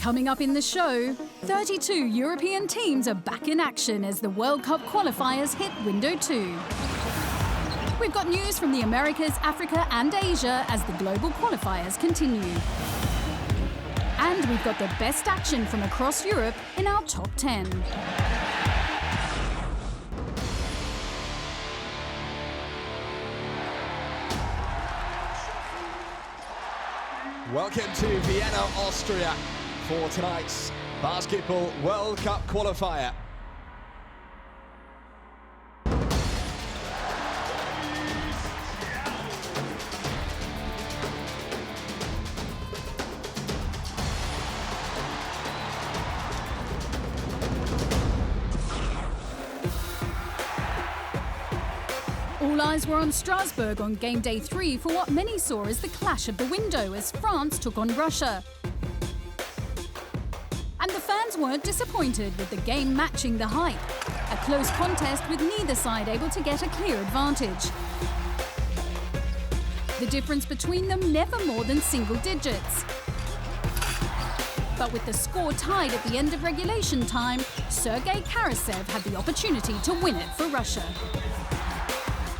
Coming up in the show, 32 European teams are back in action as the World Cup qualifiers hit window 2. We've got news from the Americas, Africa and Asia as the global qualifiers continue. And we've got the best action from across Europe in our top 10. Welcome to Vienna, Austria for tonight's Basketball World Cup qualifier. All eyes were on Strasbourg on game day 3 for what many saw as the clash of the window as France took on Russia. And the fans weren't disappointed with the game matching the hype. A close contest with neither side able to get a clear advantage. The difference between them never more than single digits. But with the score tied at the end of regulation time, Sergei Karasev had the opportunity to win it for Russia.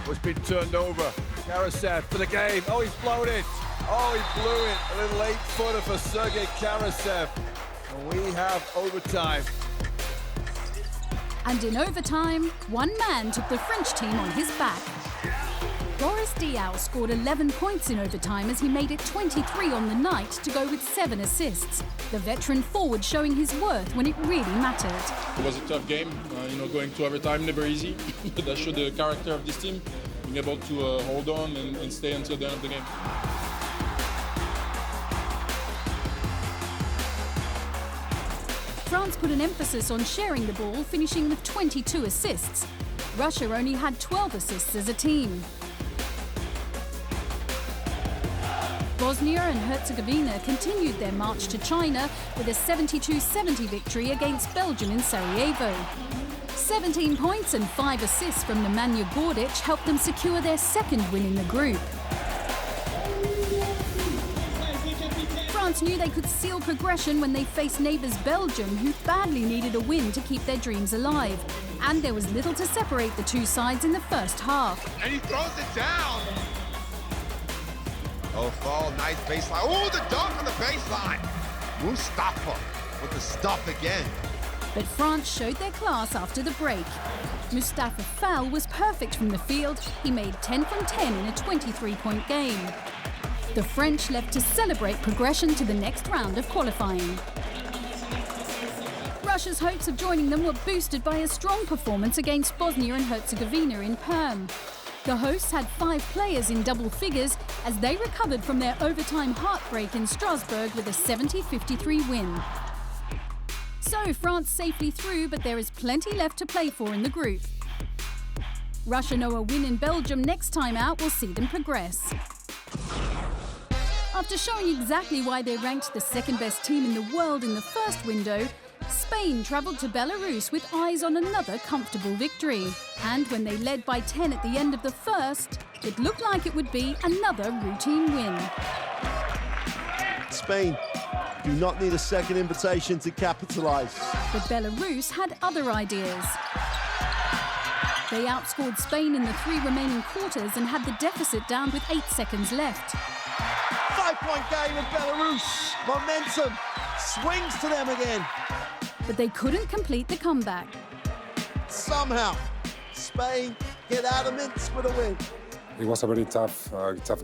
Was been turned over. Karasev for the game. Oh, he's blown it. Oh, he blew it. A little 8-footer for Sergei Karasev. And we have overtime. And in overtime, one man took the French team on his back. Boris Diaw scored 11 points in overtime as he made it 23 on the night to go with 7 assists. The veteran forward showing his worth when it really mattered. It was a tough game, going to overtime, never easy. That showed the character of this team, being able to hold on and stay until the end of the game. France put an emphasis on sharing the ball, finishing with 22 assists. Russia only had 12 assists as a team. Bosnia and Herzegovina continued their march to China with a 72-70 victory against Belgium in Sarajevo. 17 points and 5 assists from Nemanja Gordic helped them secure their second win in the group. France knew they could seal progression when they faced neighbours Belgium, who badly needed a win to keep their dreams alive. And there was little to separate the two sides in the first half. And he throws it down. Oh, fall, nice baseline. Oh, the dunk on the baseline. Mustafa with the stuff again. But France showed their class after the break. Mustafa Fall was perfect from the field. He made 10 from 10 in a 23-point game. The French left to celebrate progression to the next round of qualifying. Russia's hopes of joining them were boosted by a strong performance against Bosnia and Herzegovina in Perm. The hosts had 5 players in double figures as they recovered from their overtime heartbreak in Strasbourg with a 70-53 win. So France safely through, but there is plenty left to play for in the group. Russia know a win in Belgium next time out will see them progress. After showing exactly why they ranked the second best team in the world in the first window, Spain travelled to Belarus with eyes on another comfortable victory. And when they led by 10 at the end of the first, it looked like it would be another routine win. Spain do not need a second invitation to capitalise. But Belarus had other ideas. They outscored Spain in the 3 remaining quarters and had the deficit down with 8 seconds left. 5-point game of Belarus. Momentum swings to them again. But they couldn't complete the comeback. Somehow, Spain get out of Minsk with a win. It was a very tough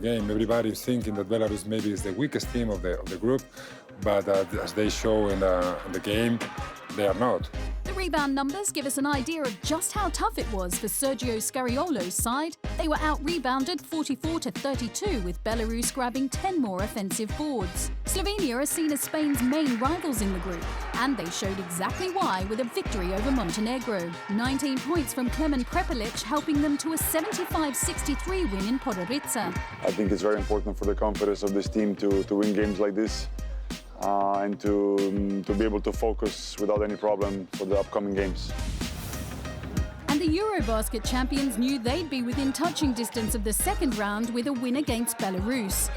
game. Everybody's thinking that Belarus maybe is the weakest team of the group, but as they show in the game, they are not. The rebound numbers give us an idea of just how tough it was for Sergio Scariolo's side. They were out-rebounded 44-32, with Belarus grabbing 10 more offensive boards. Slovenia are seen as Spain's main rivals in the group, and they showed exactly why with a victory over Montenegro. 19 points from Klemen Prepelic helping them to a 75-63 win in Podgorica. I think it's very important for the confidence of this team to win games like this. And to be able to focus without any problem for the upcoming games. And the Eurobasket champions knew they'd be within touching distance of the second round with a win against Belarus.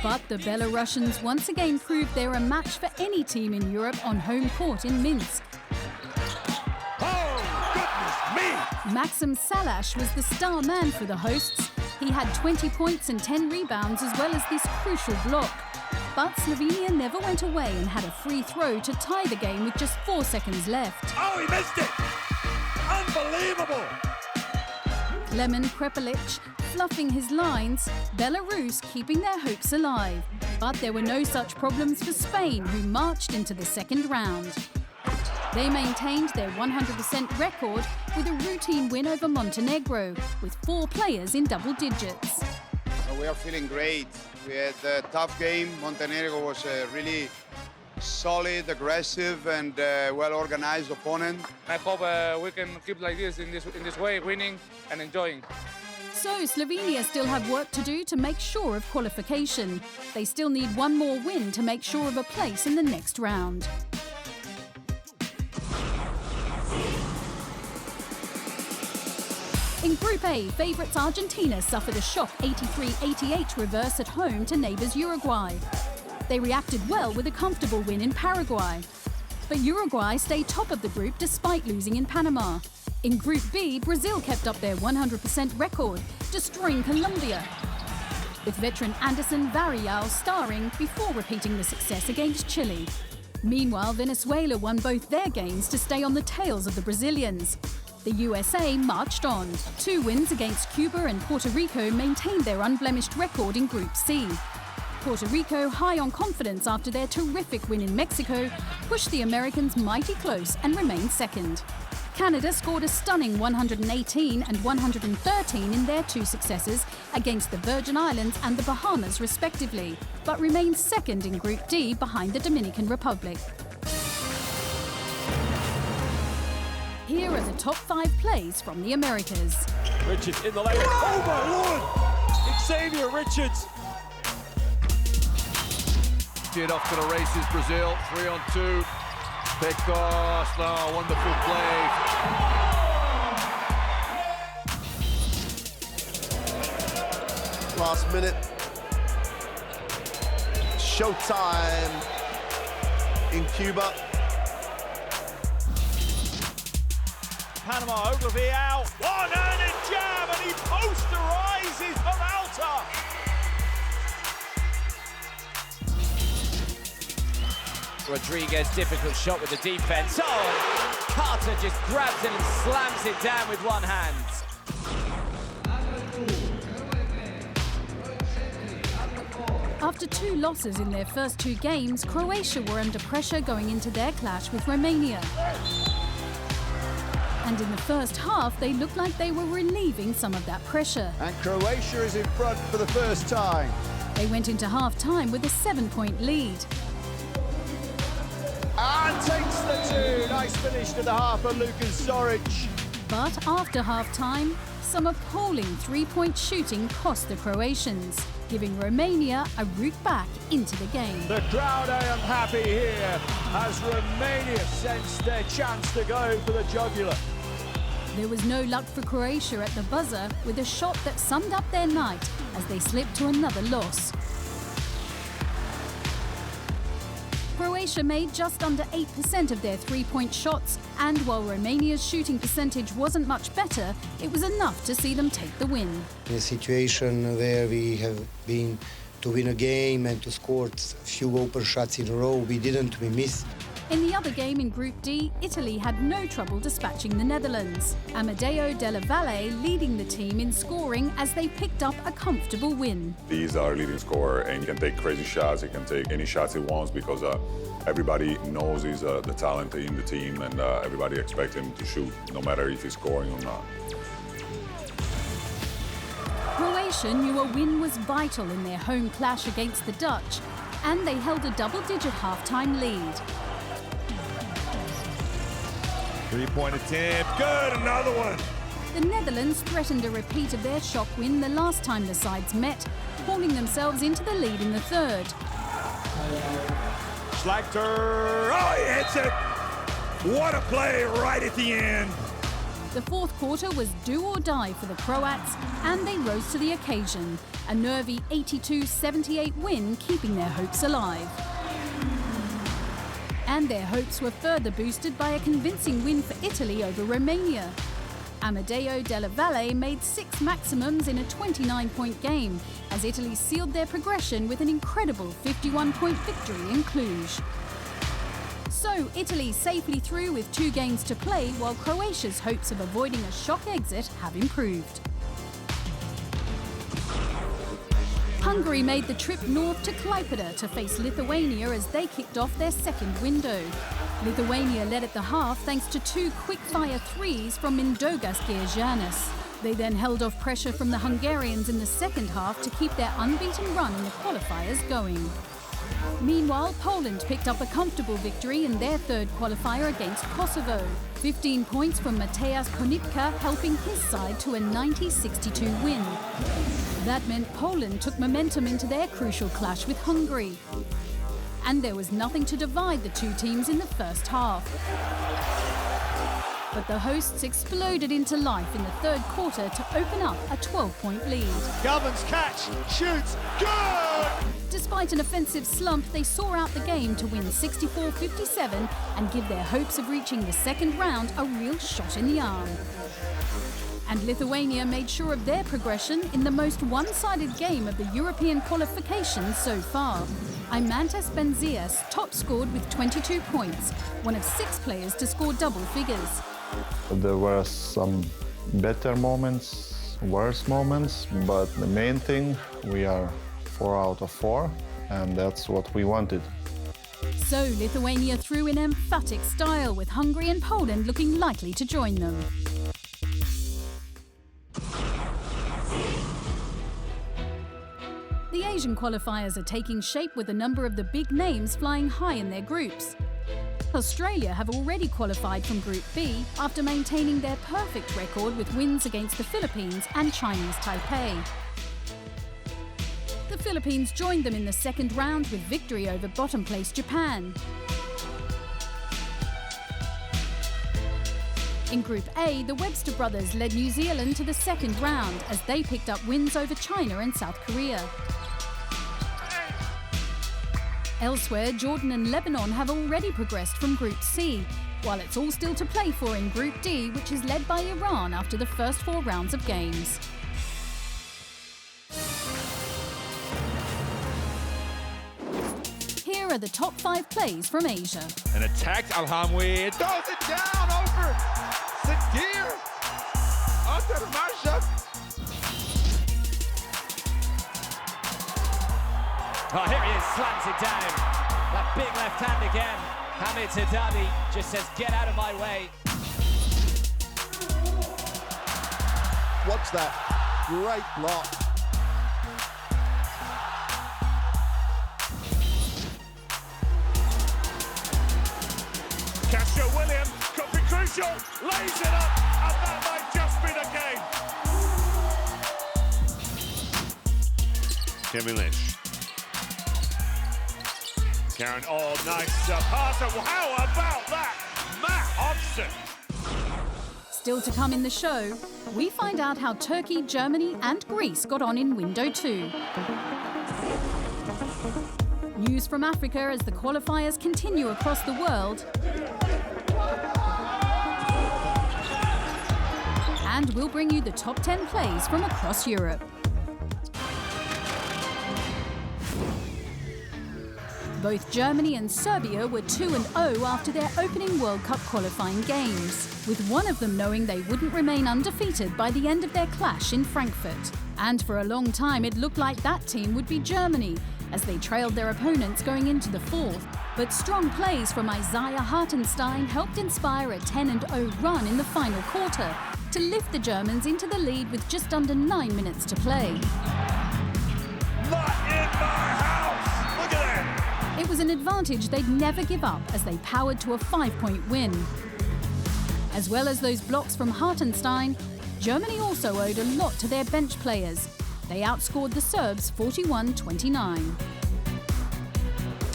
But the Belarusians once again proved they're a match for any team in Europe on home court in Minsk. Oh, goodness me! Maxim Salash was the star man for the hosts. He had 20 points and 10 rebounds as well as this crucial block. But Slovenia never went away and had a free throw to tie the game with just 4 seconds left. Oh, he missed it! Unbelievable! Lemon Prepelic fluffing his lines, Belarus keeping their hopes alive. But there were no such problems for Spain, who marched into the second round. They maintained their 100% record with a routine win over Montenegro, with 4 players in double digits. We are feeling great. We had a tough game. Montenegro was a really solid, aggressive and well-organized opponent. I hope we can keep like this in this way, winning and enjoying. So Slovenia still have work to do to make sure of qualification. They still need one more win to make sure of a place in the next round. In Group A, favourites Argentina suffered a shock 83-88 reverse at home to neighbours Uruguay. They reacted well with a comfortable win in Paraguay. But Uruguay stayed top of the group despite losing in Panama. In Group B, Brazil kept up their 100% record, destroying Colombia, with veteran Anderson Varejão starring before repeating the success against Chile. Meanwhile, Venezuela won both their games to stay on the tails of the Brazilians. The USA marched on. 2 wins against Cuba and Puerto Rico maintained their unblemished record in Group C. Puerto Rico, high on confidence after their terrific win in Mexico, pushed the Americans mighty close and remained second. Canada scored a stunning 118 and 113 in their 2 successes against the Virgin Islands and the Bahamas respectively, but remained second in Group D behind the Dominican Republic. Here are the top 5 plays from the Americas. Richards in the lane. Oh my Lord! Xavier Richards. Get off to the races, Brazil. 3-on-2. Pecos, no, wonderful play. Last minute. Showtime in Cuba. Panama, Ogilvy out. One-handed jab, and he posterizes Peralta. Rodriguez, difficult shot with the defense. Oh, Carter just grabs it and slams it down with one hand. After 2 losses in their first 2 games, Croatia were under pressure going into their clash with Romania. And in the first half, they looked like they were relieving some of that pressure. And Croatia is in front for the first time. They went into half-time with a 7-point lead. And takes the 2. Nice finish to the half for Lucas Zoric. But after half-time, some appalling 3-point shooting cost the Croatians, giving Romania a route back into the game. The crowd are unhappy here as Romania sensed their chance to go for the jugular. There was no luck for Croatia at the buzzer with a shot that summed up their night as they slipped to another loss. Croatia made just under 8% of their 3-point shots, and while Romania's shooting percentage wasn't much better, it was enough to see them take the win. In a situation where we have been to win a game and to score a few open shots in a row, we missed. In the other game in Group D, Italy had no trouble dispatching the Netherlands. Amadeo Della Valle leading the team in scoring as they picked up a comfortable win. He's our leading scorer and he can take crazy shots. He can take any shots he wants because everybody knows he's the talent in the team and everybody expects him to shoot, no matter if he's scoring or not. Croatia knew a win was vital in their home clash against the Dutch, and they held a double-digit half-time lead. 3-point attempt, good, another one. The Netherlands threatened a repeat of their shock win the last time the sides met, hauling themselves into the lead in the third. Schlachter, oh, he hits it. What a play right at the end. The fourth quarter was do or die for the Croats, and they rose to the occasion. A nervy 82-78 win, keeping their hopes alive. And their hopes were further boosted by a convincing win for Italy over Romania. Amedeo Della Valle made 6 maximums in a 29-point game, as Italy sealed their progression with an incredible 51-point victory in Cluj. So Italy safely through with 2 games to play, while Croatia's hopes of avoiding a shock exit have improved. Hungary made the trip north to Klaipėda to face Lithuania as they kicked off their second window. Lithuania led at the half thanks to 2 quick-fire threes from Mindaugas Giežanis. They then held off pressure from the Hungarians in the second half to keep their unbeaten run in the qualifiers going. Meanwhile, Poland picked up a comfortable victory in their third qualifier against Kosovo. 15 points from Mateusz Konipka helping his side to a 90-62 win. That meant Poland took momentum into their crucial clash with Hungary. And there was nothing to divide the 2 teams in the first half. But the hosts exploded into life in the third quarter to open up a 12-point lead. Govern's catch, shoots, good! Despite an offensive slump, they saw out the game to win 64-57 and give their hopes of reaching the second round a real shot in the arm. And Lithuania made sure of their progression in the most one-sided game of the European qualifications so far. Eimantas Benzias top-scored with 22 points, one of 6 players to score double figures. There were some better moments, worse moments, but the main thing, we are 4 out of 4, and that's what we wanted. So Lithuania threw in emphatic style, with Hungary and Poland looking likely to join them. The Asian qualifiers are taking shape with a number of the big names flying high in their groups. Australia have already qualified from Group B after maintaining their perfect record with wins against the Philippines and Chinese Taipei. The Philippines joined them in the second round with victory over bottom-placed Japan. In Group A, the Webster brothers led New Zealand to the second round as they picked up wins over China and South Korea. Elsewhere, Jordan and Lebanon have already progressed from Group C, while it's all still to play for in Group D, which is led by Iran after the first 4 rounds of games. Here are the top 5 plays from Asia. An attack, Alhamwi throws it down over Sadir. Onto the mashup. Oh, here he is, slams it down. That big left hand again. Hamid Haddadi just says, get out of my way. Watch that. Great block. Castro Williams could be crucial, lays it up, and that might just be the game. Timmy Lynch. Karen, oh, nice pass. How about that? Matt Hobson. Still to come in the show, we find out how Turkey, Germany and Greece got on in Window 2. News from Africa as the qualifiers continue across the world. And we'll bring you the top 10 plays from across Europe. Both Germany and Serbia were 2-0 after their opening World Cup qualifying games, with one of them knowing they wouldn't remain undefeated by the end of their clash in Frankfurt. And for a long time it looked like that team would be Germany, as they trailed their opponents going into the fourth. But strong plays from Isaiah Hartenstein helped inspire a 10-0 run in the final quarter to lift the Germans into the lead with just under 9 minutes to play. Not in my house! Look at that! It was an advantage they'd never give up as they powered to a 5-point win. As well as those blocks from Hartenstein, Germany also owed a lot to their bench players. They outscored the Serbs 41-29.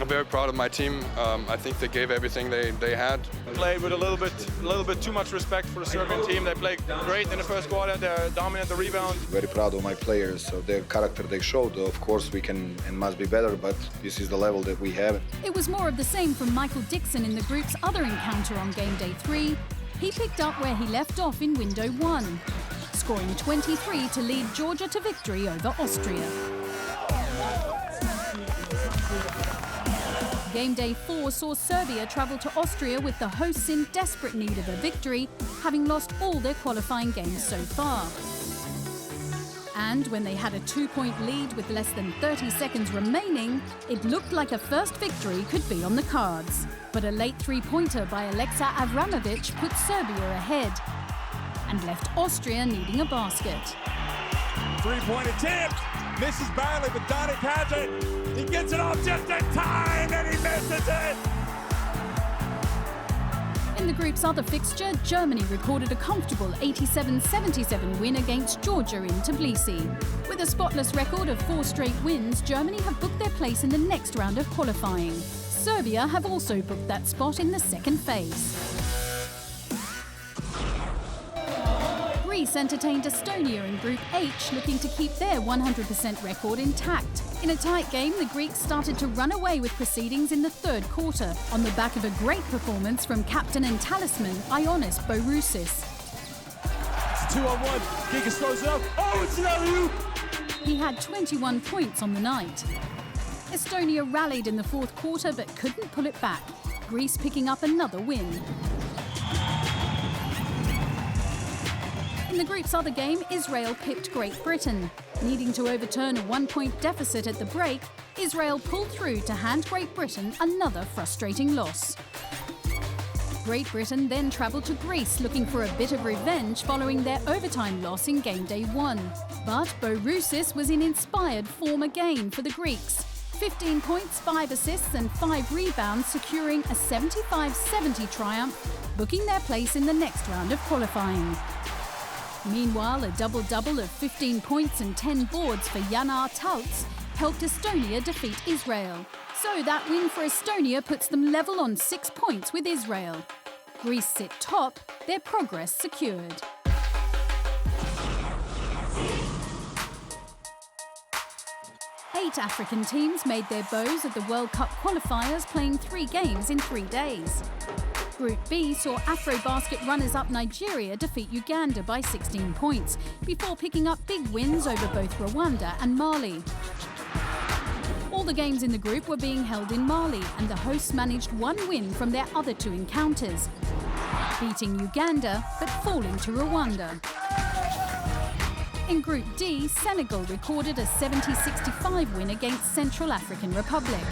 I'm very proud of my team. I think they gave everything they had. Played with a little bit too much respect for the Serbian team. They played great in the first quarter. They're dominant the rebound. Very proud of my players, so their character they showed. Of course, we can and must be better, but this is the level that we have. It was more of the same from Michael Dixon in the group's other encounter on game day 3. He picked up where he left off in window 1, scoring 23 to lead Georgia to victory over Austria. Game day 4 saw Serbia travel to Austria with the hosts in desperate need of a victory, having lost all their qualifying games so far. And when they had a 2-point lead with less than 30 seconds remaining, it looked like a first victory could be on the cards. But a late three-pointer by Alexa Avramovic put Serbia ahead and left Austria needing a basket. Three-point attempt. Misses barely, but Doncic has it. He gets it off just in time, and he misses it. In the group's other fixture, Germany recorded a comfortable 87-77 win against Georgia in Tbilisi. With a spotless record of 4 straight wins, Germany have booked their place in the next round of qualifying. Serbia have also booked that spot in the second phase. Greece entertained Estonia in Group H, looking to keep their 100% record intact. In a tight game, the Greeks started to run away with proceedings in the third quarter, on the back of a great performance from captain and talisman Ioannis Bourousis. It's 2-on-1. Gigas throws it up. Oh, it's an alley-oop! He had 21 points on the night. Estonia rallied in the fourth quarter but couldn't pull it back. Greece picking up another win. In the group's other game, Israel pipped Great Britain. Needing to overturn a 1-point deficit at the break, Israel pulled through to hand Great Britain another frustrating loss. Great Britain then travelled to Greece looking for a bit of revenge following their overtime loss in game day 1. But Bourousis was in inspired form again for the Greeks. 15 points, 5 assists and 5 rebounds, securing a 75-70 triumph, booking their place in the next round of qualifying. Meanwhile, a double-double of 15 points and 10 boards for Janar Talts helped Estonia defeat Israel. So that win for Estonia puts them level on 6 points with Israel. Greece sit top, their progress secured. Eight African teams made their bows at the World Cup qualifiers, playing 3 games in 3 days. Group B saw Afro-basket runners-up Nigeria defeat Uganda by 16 points, before picking up big wins over both Rwanda and Mali. All the games in the group were being held in Mali, and the hosts managed 1 win from their other 2 encounters, beating Uganda but falling to Rwanda. In Group D, Senegal recorded a 70-65 win against Central African Republic,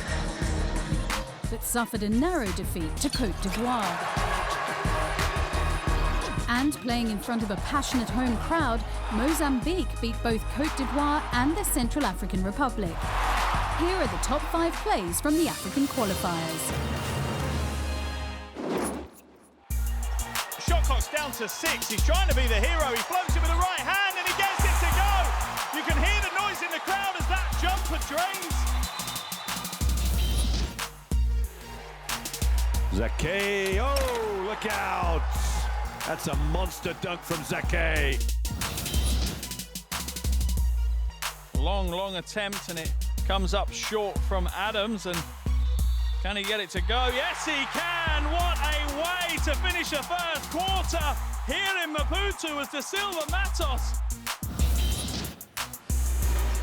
but suffered a narrow defeat to Côte d'Ivoire. And playing in front of a passionate home crowd, Mozambique beat both Côte d'Ivoire and the Central African Republic. Here are the top 5 plays from the African qualifiers. Shot clock's down to 6. He's trying to be the hero. He floats it with the right hand and he gets it to go. You can hear the noise in the crowd as that jumper drains. Zake, oh, look out. That's a monster dunk from Zake. Long attempt, and it comes up short from Adams. And can he get it to go? Yes, he can. What a way to finish a first quarter here in Maputo as the Silva Matos.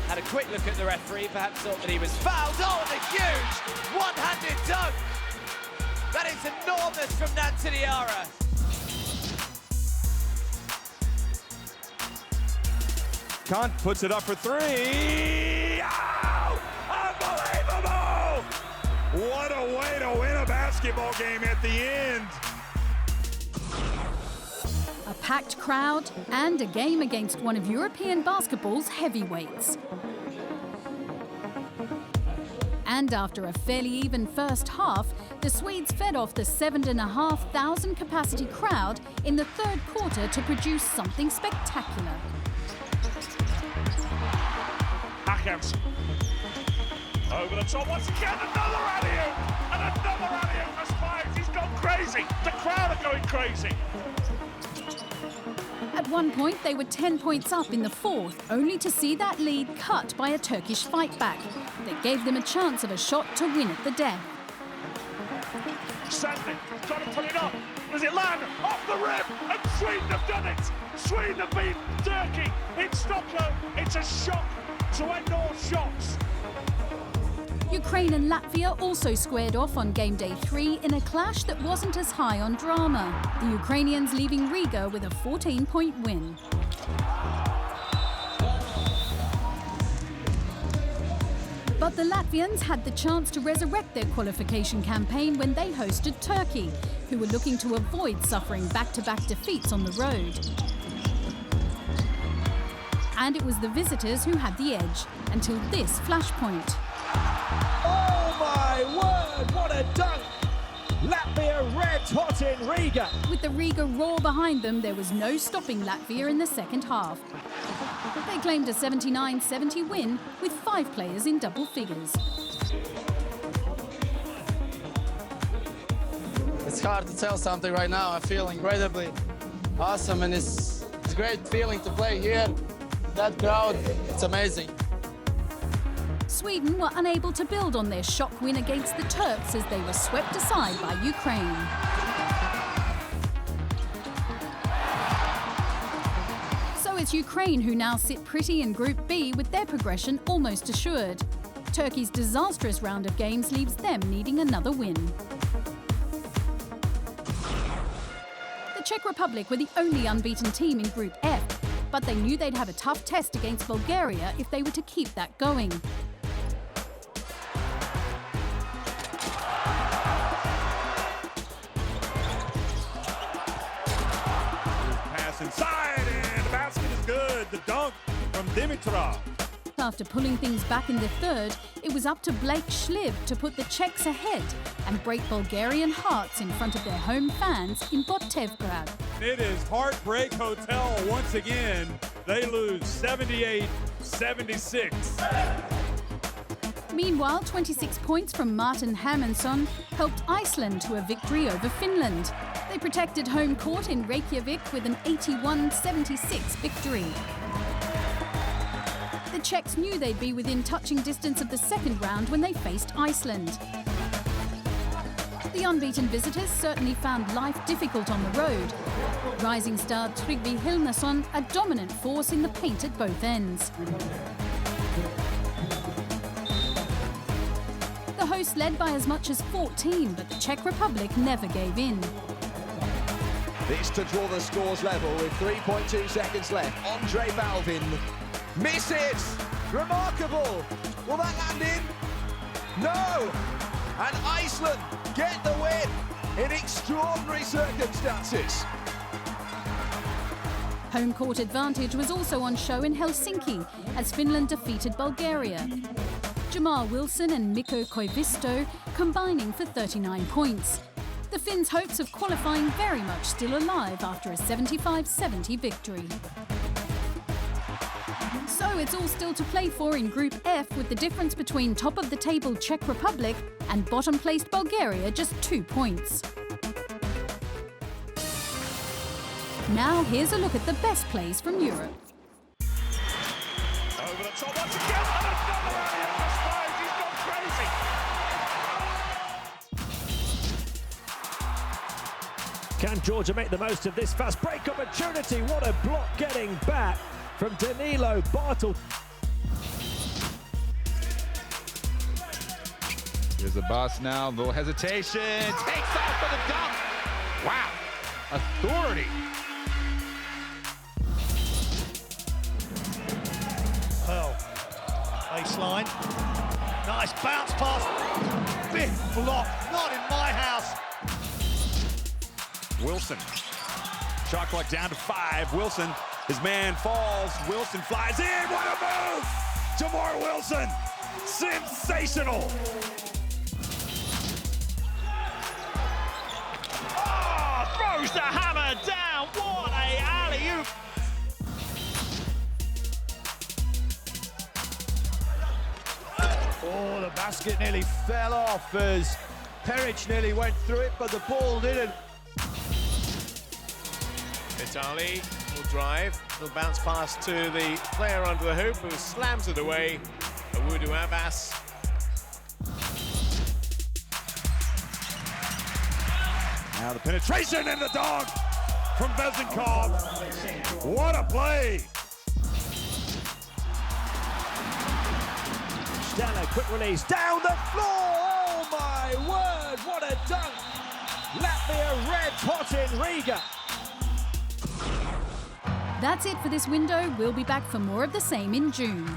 Had a quick look at the referee, perhaps thought that he was fouled. Oh, and a huge one-handed dunk. That is enormous from Nantiniara. Kant puts it up for 3. Oh, unbelievable! What a way to win a basketball game at the end. A packed crowd and a game against one of European basketball's heavyweights. And after a fairly even first half, the Swedes fed off the 7,500 capacity crowd in the third quarter to produce something spectacular. Achams. Over the top once again, another alley-oop! And another alley-oop for Spikes. He's gone crazy. The crowd are going crazy. At one point, they were 10 points up in the fourth, only to see that lead cut by a Turkish fight-back that gave them a chance of a shot to win at the death. Sandy trying to put it up. Does it land? Off the rim! And Sweden have done it! Sweden have beaten Turkey in Stockholm. It's a shock to end all shocks. Ukraine and Latvia also squared off on game day 3 in a clash that wasn't as high on drama. The Ukrainians leaving Riga with a 14-point win. But the Latvians had the chance to resurrect their qualification campaign when they hosted Turkey, who were looking to avoid suffering back-to-back defeats on the road. And it was the visitors who had the edge, until this flashpoint. Oh my word, what a dunk! Latvia red hot in Riga. With the Riga roar behind them, there was no stopping Latvia in the second half. They claimed a 79-70 win with 5 players in double figures. It's hard to tell something right now. I feel incredibly awesome, and it's a great feeling to play here. That crowd, it's amazing. Sweden were unable to build on their shock win against the Turks as they were swept aside by Ukraine. So it's Ukraine who now sit pretty in Group B with their progression almost assured. Turkey's disastrous round of games leaves them needing another win. The Czech Republic were the only unbeaten team in Group F, but they knew they'd have a tough test against Bulgaria if they were to keep that going. Inside, and the basket is good. The dunk from Dimitrov. After pulling things back in the third, it was up to Blake Schliv to put the Czechs ahead and break Bulgarian hearts in front of their home fans in Botevgrad. It is Heartbreak Hotel once again. They lose 78-76. Meanwhile, 26 points from Martin Hermansson helped Iceland to a victory over Finland. They protected home court in Reykjavik with an 81-76 victory. The Czechs knew they'd be within touching distance of the second round when they faced Iceland. The unbeaten visitors certainly found life difficult on the road. Rising star Tryggvi Hilnason a dominant force in the paint at both ends. The hosts led by as much as 14, but the Czech Republic never gave in. This to draw the scores level with 3.2 seconds left. Andre Balvin misses. Remarkable. Will that land in? No. And Iceland get the win in extraordinary circumstances. Home court advantage was also on show in Helsinki as Finland defeated Bulgaria. Jamal Wilson and Mikko Koivisto combining for 39 points. The Finns' hopes of qualifying very much still alive after a 75-70 victory. So it's all still to play for in Group F, with the difference between top-of-the-table Czech Republic and bottom-placed Bulgaria just 2 points. Now here's a look at the best plays from Europe. Over the top once again, and another alley for Spikes. He's gone crazy. Can Georgia make the most of this fast break opportunity? What a block getting back from Danilo Bartel. There's a bust now, little hesitation. Takes off for the dunk. Wow, authority. Pearl, baseline, nice bounce pass, big block, not in my house. Wilson, shot clock down to 5. Wilson, his man falls. Wilson flies in. What a move! Jamar Wilson, sensational. Oh, throws the hammer down. What a alley-oop. Oh, the basket nearly fell off as Peric nearly went through it, but the ball didn't. Vitali will drive, will bounce pass to the player under the hoop who slams it away. Awudu Abbas. Now the penetration and the dunk from Vezenkov. What a play! Stella, quick release, down the floor! Oh my word, what a dunk! Latvia red hot in Riga. That's it for this window. We'll be back for more of the same in June.